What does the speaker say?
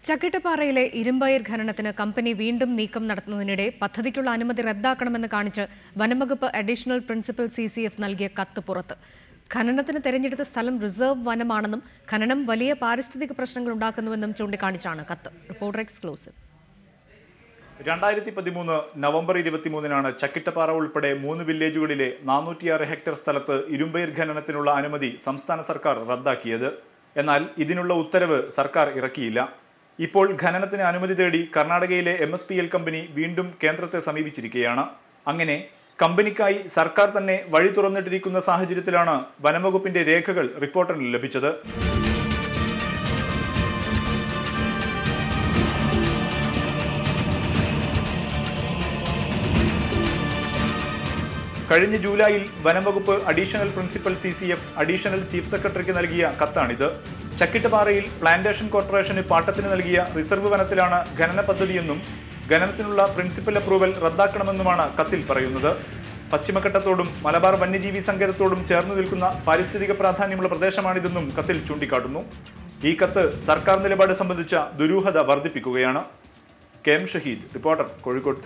ചക്കിട്ടപ്പാറയിലെ ഇരുമ്പയിർ ഖനനത്തിന് company വീണ്ടും നീക്കം നടത്തുന്നതിനിടെ പദ്ധതിക്കുള്ള അനുമതി റദ്ദാക്കണമെന്ന് കാണിച്ച് വനംവകുപ്പ് അഡീഷണൽ പ്രിൻസിപ്പൽ CCF നൽകിയ കത്ത് പുറത്ത്. ഖനനത്തിന് തെരഞ്ഞെടുത്ത സ്ഥലം റിസർവ് വനമാണെന്നും ഖനനം വലിയ പാരിസ്ഥിതിക പ്രശ്നങ്ങൾ ഉണ്ടാക്കുന്നുവെന്നും ചൂണ്ടിക്കാണിച്ചാണ് കത്ത്. Reporter exclusive. 2013 നവംബർ 23 ചക്കിട്ടപ്പാറ ഉൾപ്പെടെ 3 വില്ലേജുകളിലെ 406 ഹെക്ടർ സ്ഥലത്ത് ഇരുമ്പയിർ ഖനനത്തിനുള്ള അനുമതി സംസ്ഥാന സർക്കാർ റദ്ദാക്കിയത്. എന്നാൽ ഇതിനുള്ള ഉത്തരവ് സർക്കാർ ഇറക്കിയില്ല. ഇപ്പോൾ ഖനനത്തിന് അനുമതി തേടി കർണാടകയിലെ MSPL കമ്പനി വീണ്ടും കേന്ദ്രത്തെ സമീപിച്ചിരിക്കുകയാണ്. അങ്ങനെ കമ്പനിക്കായി സർക്കാർ തന്നെ വഴി തുറന്നിട്ടിരിക്കുന്ന സാഹചര്യത്തിലാണ് വനംവകുപ്പിന്റെ രേഖകൾ റിപ്പോർട്ടറിന് ലഭിച്ചത്. കഴിഞ്ഞ ജൂലൈയിൽ വനംവകുപ്പ് additional principal CCF additional chief സെക്രട്ടറിക്ക് നൽകിയ കത്താണിത്. ചക്കിട്ടപ്പാറയിൽ പ്ലാന്റേഷൻ കോർപ്പറേഷന് പാട്ടത്തിന് നൽകിയ റിസർവ് വനത്തിലാണ് ഖനന പദ്ധതിയെന്നും ഖനനത്തിനുള്ള പ്രിൻസിപ്പൽ അപ്രൂവൽ റദ്ദാക്കണമെന്നുമാണ് കത്തിൽ പറയുന്നത്. പശ്ചിമഘട്ടത്തോടും മലബാർ വന്യജീവി സങ്കേതത്തോടും ചേർന്നു നിൽക്കുന്ന പാരിസ്ഥിതിക പ്രാധാന്യമുള്ള പ്രദേശമാണിതെന്നും കത്തിൽ ചൂണ്ടിക്കാട്ടുന്നു. ഈ കത്ത് സർക്കാർ നിലപാട് സംബന്ധിച്ച ദുരൂഹത വർദ്ധിപ്പിക്കുകയാണ്. KM Shaheed, reporter, Kozhikode.